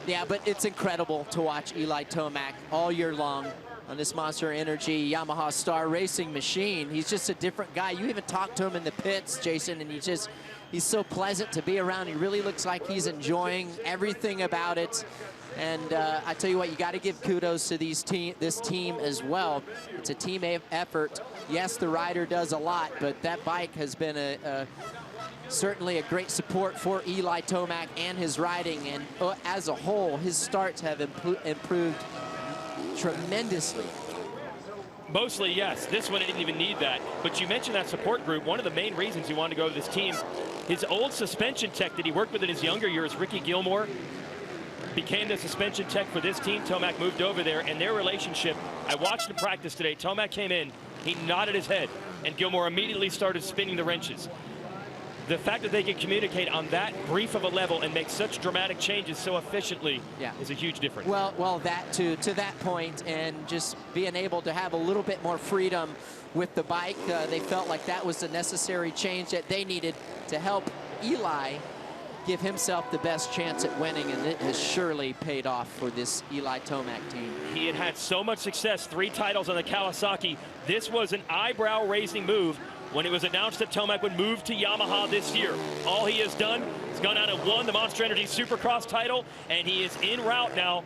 Speaker 3: Yeah, but it's incredible to watch Eli Tomac all year long on this Monster Energy Yamaha Star Racing machine. He's just a different guy. You even talk to him in the pits, Jason, and he's so pleasant to be around. He really looks like he's enjoying everything about it. And I tell you what, you got to give kudos to this team as well. It's a team effort. Yes, the rider does a lot, but that bike has been certainly a great support for Eli Tomac and his riding. And as a whole, his starts have improved tremendously.
Speaker 1: Mostly, yes. This one, I didn't even need that. But you mentioned that support group. One of the main reasons he wanted to go to this team, his old suspension tech that he worked with in his younger years, Ricky Gilmore, became the suspension tech for this team. Tomac moved over there, and their relationship, I watched him practice today. Tomac came in, he nodded his head, and Gilmore immediately started spinning the wrenches. The fact that they can communicate on that brief of a level and make such dramatic changes so efficiently is a huge difference.
Speaker 3: Well, that to that point, and just being able to have a little bit more freedom with the bike, they felt like that was the necessary change that they needed to help Eli give himself the best chance at winning, and it has surely paid off for this Eli Tomac team.
Speaker 1: He had had so much success, 3 titles on the Kawasaki. This was an eyebrow-raising move when it was announced that Tomac would move to Yamaha this year. All he has done is gone out and won the Monster Energy Supercross title, and he is en route now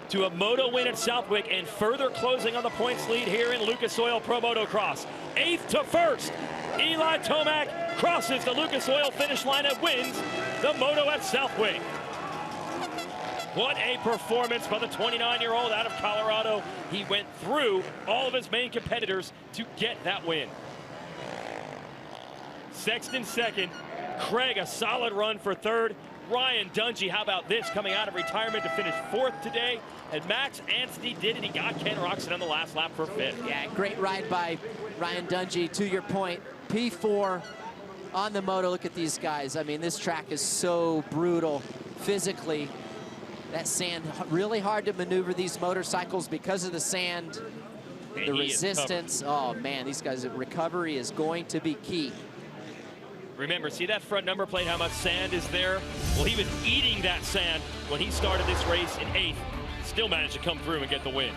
Speaker 1: to a moto win at Southwick and further closing on the points lead here in Lucas Oil Pro Motocross. 8th to 1st, Eli Tomac crosses the Lucas Oil finish line and wins the moto at Southwick. What a performance by the 29-year-old out of Colorado. He went through all of his main competitors to get that win. Sexton 2nd, Craig a solid run for 3rd. Ryan Dungey, how about this, coming out of retirement to finish 4th today. And Max Anstey did it. He got Ken Roczen on the last lap for 5th.
Speaker 3: Yeah, great ride by Ryan Dungey. To your point, P4 on the moto. Look at these guys. I mean, this track is so brutal physically. That sand, really hard to maneuver these motorcycles because of the sand, the resistance. Oh, man, these guys' recovery is going to be key.
Speaker 1: Remember, see that front number plate, how much sand is there? Well, he was eating that sand when he started this race in 8th. Still managed to come through and get the win.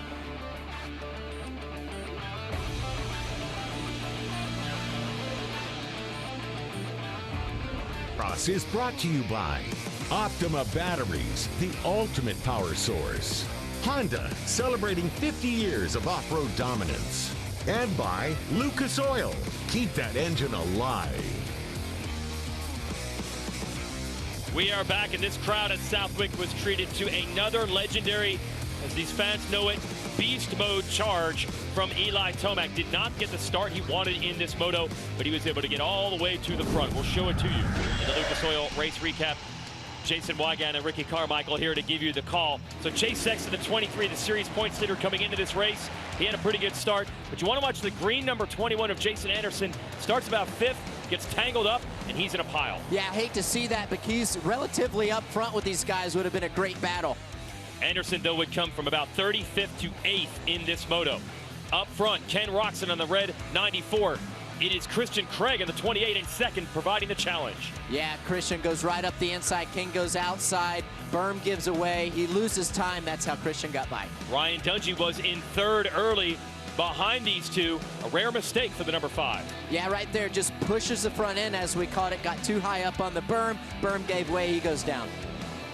Speaker 4: Cross is brought to you by Optima Batteries, the ultimate power source. Honda, celebrating 50 years of off-road dominance. And by Lucas Oil, keep that engine alive.
Speaker 1: We are back, and this crowd at Southwick was treated to another legendary, as these fans know it, beast mode charge from Eli Tomac. Did not get the start he wanted in this moto, but he was able to get all the way to the front. We'll show it to you in the Lucas Oil race recap. Jason Wygant and Ricky Carmichael here to give you the call. So Chase Sexton, the 23, the series points leader coming into this race. He had a pretty good start, but you want to watch the green number 21 of Jason Anderson. Starts about 5th, gets tangled up, and he's in a pile.
Speaker 3: Yeah, I hate to see that, but he's relatively up front with these guys. Would have been a great battle.
Speaker 1: Anderson, though, would come from about 35th to 8th in this moto. Up front, Ken Roczen on the red 94. It is Christian Craig in the 28 in second, providing the challenge.
Speaker 3: Yeah, Christian goes right up the inside. King goes outside. Berm gives away. He loses time. That's how Christian got by.
Speaker 1: Ryan Dungey was in third early behind these two. A rare mistake for the number 5.
Speaker 3: Yeah, right there. Just pushes the front end, as we caught it. Got too high up on the berm. Berm gave way. He goes down.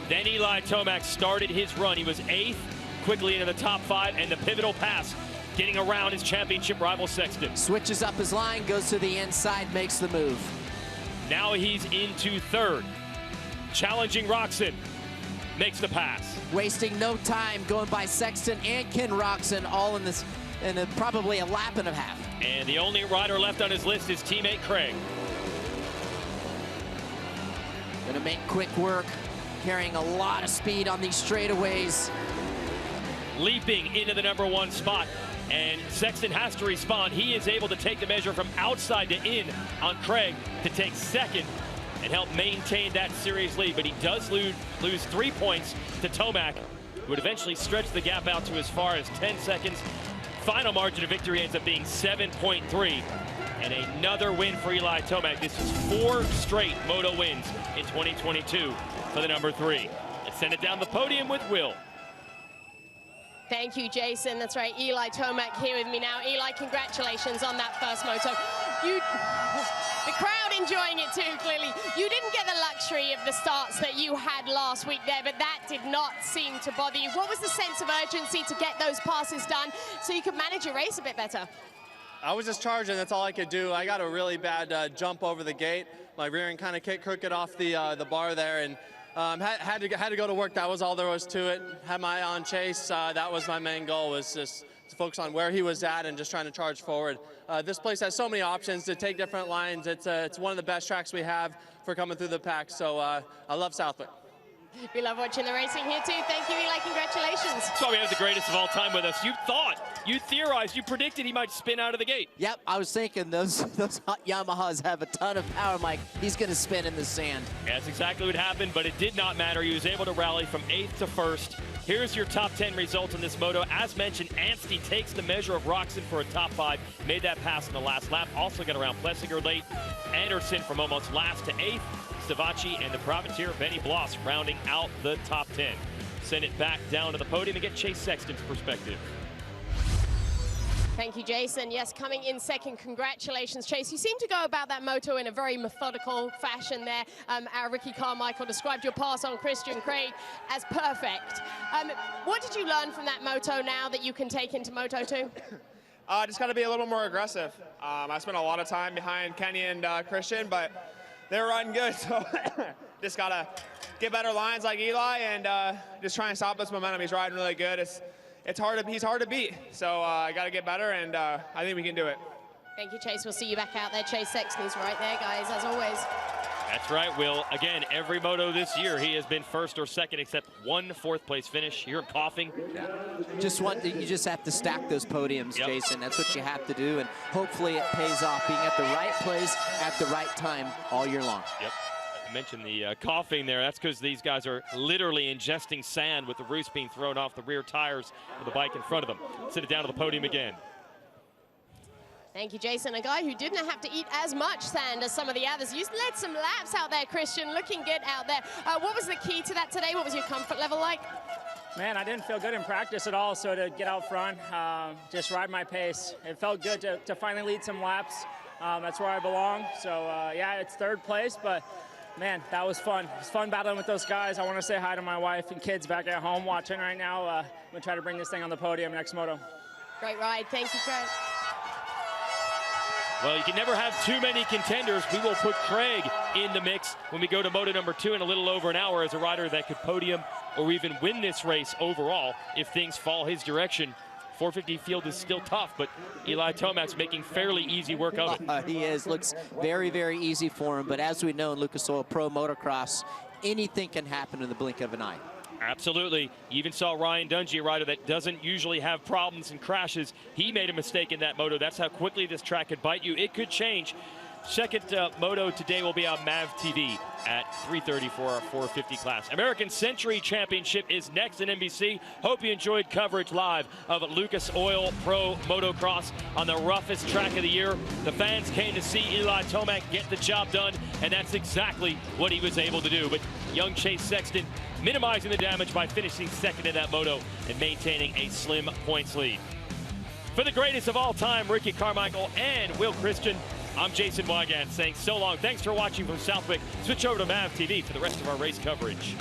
Speaker 1: Then Eli Tomac started his run. He was 8th, quickly into the top 5, and the pivotal pass, getting around his championship rival Sexton.
Speaker 3: Switches up his line, goes to the inside, makes the move.
Speaker 1: Now he's into third. Challenging Roxon. Makes the pass.
Speaker 3: Wasting no time, going by Sexton and Ken Roxon, all in this, probably a lap and a half.
Speaker 1: And the only rider left on his list is teammate Craig.
Speaker 3: Gonna make quick work, carrying a lot of speed on these straightaways.
Speaker 1: Leaping into the number 1 spot. And Sexton has to respond. He is able to take the measure from outside to in on Craig to take second and help maintain that series lead. But he does lose 3 points to Tomac, who would eventually stretch the gap out to as far as 10 seconds. Final margin of victory ends up being 7.3. And another win for Eli Tomac. This is 4 straight Moto wins in 2022 for the number 3. Let's send it down the podium with Will.
Speaker 5: Thank you, Jason. That's right, Eli Tomac here with me now. Eli, congratulations on that first moto. The crowd enjoying it too, clearly. You didn't get the luxury of the starts that you had last week there, but that did not seem to bother you. What was the sense of urgency to get those passes done so you could manage your race a bit better?
Speaker 6: I was just charging, that's all I could do. I got a really bad jump over the gate. My rear end kind of kicked crooked off the bar there, and had to go to work. That was all there was to it. Had my eye on Chase. That was my main goal, was just to focus on where he was at and just trying to charge forward. This place has so many options to take different lines. It's one of the best tracks we have for coming through the pack. So I love Southwick.
Speaker 5: We love watching the racing here too. Thank you, Eli. Congratulations.
Speaker 1: That's why we have the greatest of all time with us. You theorized, you predicted he might spin out of the gate.
Speaker 3: Yep, I was thinking those hot Yamahas have a ton of power, Mike. He's going to spin in the sand.
Speaker 1: Yeah, that's exactly what happened, but it did not matter. He was able to rally from 8th to 1st. Here's your top 10 results in this moto. As mentioned, Anstie takes the measure of Roxon for a top 5. Made that pass in the last lap. Also got around Plessinger late. Anderson from almost last to 8th. Savacci and the privateer Benny Bloss rounding out the top 10. Send it back down to the podium and get Chase Sexton's perspective.
Speaker 5: Thank you, Jason. Yes, coming in second. Congratulations, Chase. You seem to go about that moto in a very methodical fashion there. Our Ricky Carmichael described your pass on Christian Craig as perfect. What did you learn from that moto now that you can take into Moto 2?
Speaker 7: Just got to be a little more aggressive. I spent a lot of time behind Kenny and Christian, but they were riding good, so just got to get better lines like Eli and just try and stop this momentum. He's riding really good. He's hard to beat, so I got to get better, and I think we can do it.
Speaker 5: Thank you, Chase. We'll see you back out there. Chase Sexton is right there, guys, as always.
Speaker 1: That's right, Will. Again, every moto this year, he has been 1st or 2nd, except 1 4th-place finish. You're coughing.
Speaker 3: You just have to stack those podiums, yep. Jason. That's what you have to do, and hopefully it pays off, being at the right place at the right time all year long.
Speaker 1: Yep. I mentioned the coughing there. That's because these guys are literally ingesting sand with the roost being thrown off the rear tires of the bike in front of them. Sit it down to the podium again.
Speaker 5: Thank you, Jason. A guy who didn't have to eat as much sand as some of the others. You led some laps out there, Christian, looking good out there. What was the key to that today? What was your comfort level like?
Speaker 8: Man, I didn't feel good in practice at all, so to get out front, just ride my pace. It felt good to finally lead some laps. That's where I belong. So, yeah, it's 3rd place, but man, that was fun. It was fun battling with those guys. I want to say hi to my wife and kids back at home watching right now. I'm going to try to bring this thing on the podium next moto.
Speaker 5: Great ride. Thank you, Craig.
Speaker 1: Well, you can never have too many contenders. We will put Craig in the mix when we go to Moto number 2 in a little over an hour as a rider that could podium or even win this race overall if things fall his direction. 450 field is still tough, but Eli Tomac's making fairly easy work of it.
Speaker 3: He is. Looks very, very easy for him. But as we know in Lucas Oil Pro Motocross, anything can happen in the blink of an eye.
Speaker 1: Absolutely. You even saw Ryan Dungey, a rider that doesn't usually have problems and crashes. He made a mistake in that moto. That's how quickly this track could bite you. It could change. Second moto today will be on MAV TV at 3:30 for our 450 class. American Century Championship is next on NBC. Hope you enjoyed coverage live of Lucas Oil Pro Motocross on the roughest track of the year. The fans came to see Eli Tomac get the job done, and that's exactly what he was able to do. But young Chase Sexton minimizing the damage by finishing second in that moto and maintaining a slim points lead. For the greatest of all time, Ricky Carmichael and Will Christian, I'm Jason Wygant saying so long. Thanks for watching from Southwick. Switch over to MAV TV for the rest of our race coverage.